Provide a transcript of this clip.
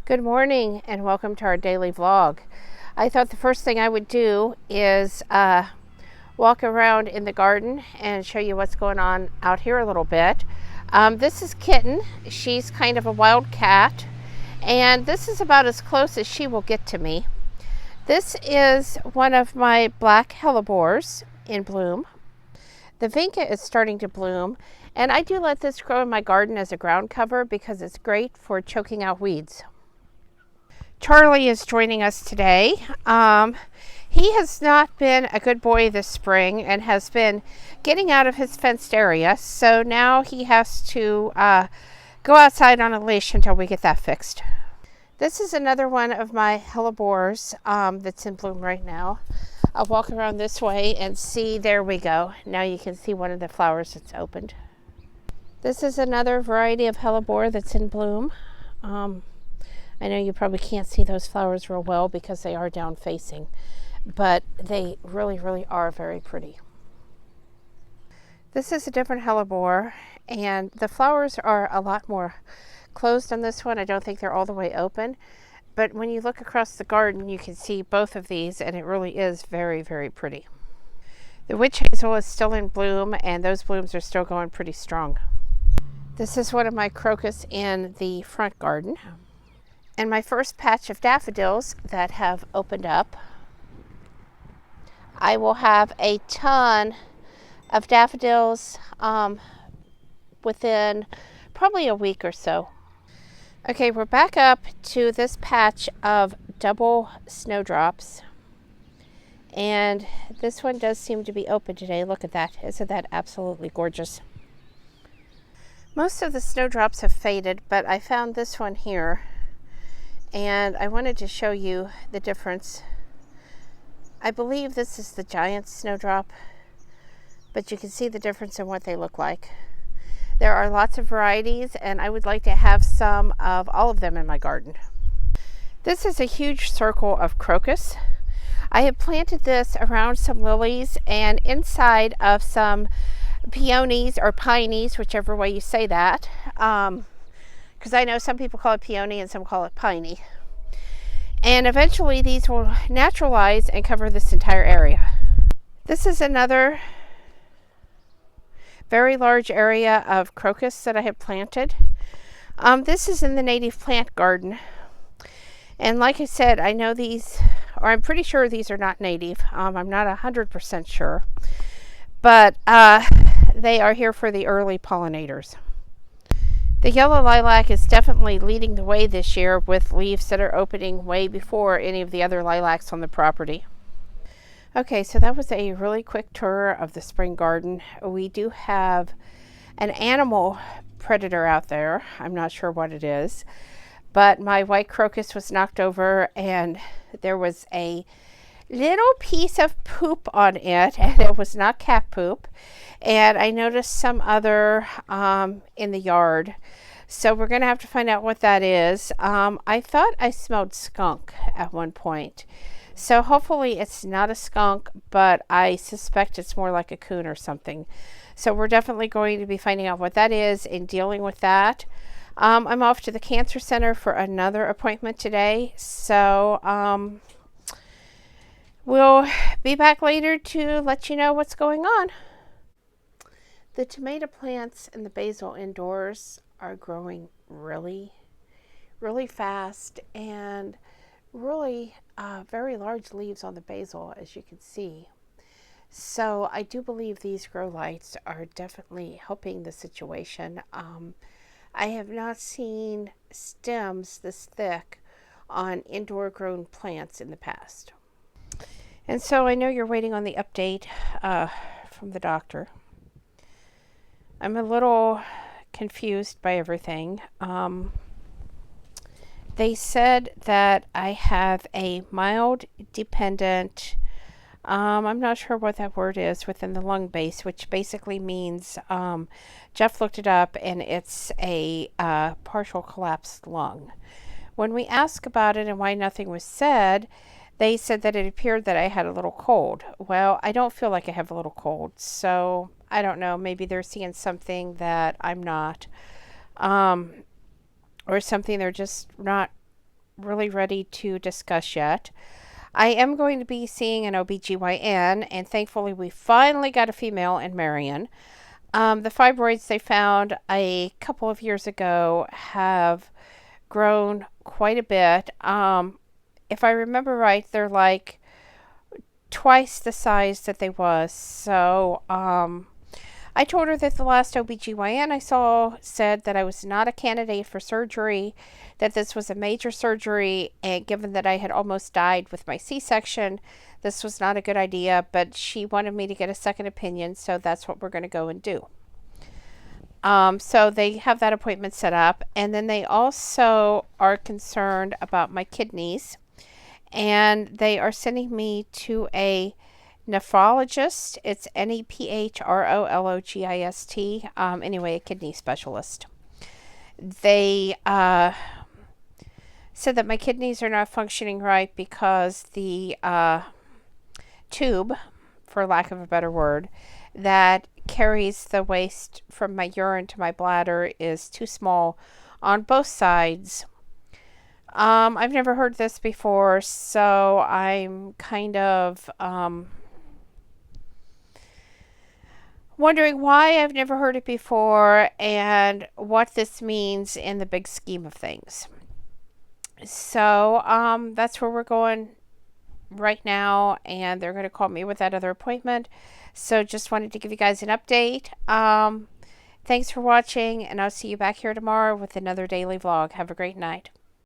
Good morning and welcome to our daily vlog. I thought the first thing I would do is walk around in the garden and show you what's going on out here a little bit. This is Kitten. She's kind of a wild cat, and this is about as close as she will get to me. This is one of my black hellebores in bloom. The vinca is starting to bloom, and I do let this grow in my garden as a ground cover because it's great for choking out weeds. Charlie is joining us today. He has not been a good boy this spring and has been getting out of his fenced area, so now he has to go outside on a leash until we get that fixed. This is another one of my hellebores that's in bloom right now. I'll walk around this way and see. There we go. Now you can see one of the flowers that's opened. This is another variety of hellebore that's in bloom. I know you probably can't see those flowers real well because they are down facing, but they really are very pretty. This is a different hellebore, and the flowers are a lot more closed on this one. I don't think they're all the way open, but when you look across the garden, you can see both of these, and it really is very pretty. The witch hazel is still in bloom, and those blooms are still going pretty strong. This is one of my crocus in the front garden, and my first patch of daffodils that have opened up. I will have a ton of daffodils within probably a week or so. Okay, we're back up to this patch of double snowdrops, and this one does seem to be open today. Look at that. Isn't that absolutely gorgeous? Most of the snowdrops have faded, but I found this one here, and I wanted to show you the difference. I believe this is the giant snowdrop, but you can see the difference in what they look like. There are lots of varieties, and I would like to have some of all of them in my garden. This is a huge circle of crocus. I have planted this around some lilies and inside of some peonies or pineys, whichever way you say that, because I know some people call it peony and some call it piney. And eventually these will naturalize and cover this entire area. This is another very large area of crocus that I have planted. This is in the native plant garden. And like I said, I know these, or I'm pretty sure these are not native. I'm not 100% sure. But they are here for the early pollinators. The yellow lilac is definitely leading the way this year with leaves that are opening way before any of the other lilacs on the property. Okay, so that was a really quick tour of the spring garden. We do have an animal predator out there. I'm not sure what it is, but my white crocus was knocked over and there was a little piece of poop on it, and it was not cat poop. And I noticed some other in the yard. So we're going to have to find out what that is. I thought I smelled skunk at one point. So hopefully it's not a skunk, but I suspect it's more like a coon or something. So we're definitely going to be finding out what that is and dealing with that. I'm off to the cancer center for another appointment today. So we'll be back later to let you know what's going on. The tomato plants and the basil indoors are growing really fast, and really very large leaves on the basil, as you can see. So I do believe these grow lights are definitely helping the situation. I have not seen stems this thick on indoor grown plants in the past. And so I know you're waiting on the update from the doctor. I'm a little confused by everything. They said that I have a mild dependent, I'm not sure what that word is, within the lung base, which basically means, Jeff looked it up, and it's a partial collapsed lung. When we asked about it and why nothing was said, they said that it appeared that I had a little cold. Well, I don't feel like I have a little cold, so I don't know. Maybe they're seeing something that I'm not, or something they're just not really ready to discuss yet. I am going to be seeing an OBGYN, and thankfully we finally got a female in Marion. The fibroids they found a couple of years ago have grown quite a bit. If I remember right, they're like twice the size that they was. So I told her that the last OBGYN I saw said that I was not a candidate for surgery, that this was a major surgery, and given that I had almost died with my C-section, this was not a good idea, but she wanted me to get a second opinion, so that's what we're going to go and do. So they have that appointment set up, and then they also are concerned about my kidneys, and they are sending me to a nephrologist. It's NEPHROLOGIST. Anyway, a kidney specialist. They said that my kidneys are not functioning right because the tube, for lack of a better word, that carries the waste from my urine to my bladder is too small on both sides. I've never heard this before, so I'm kind of wondering why I've never heard it before and what this means in the big scheme of things. So that's where we're going right now, and they're going to call me with that other appointment. So just wanted to give you guys an update. Thanks for watching, and I'll see you back here tomorrow with another daily vlog. Have a great night.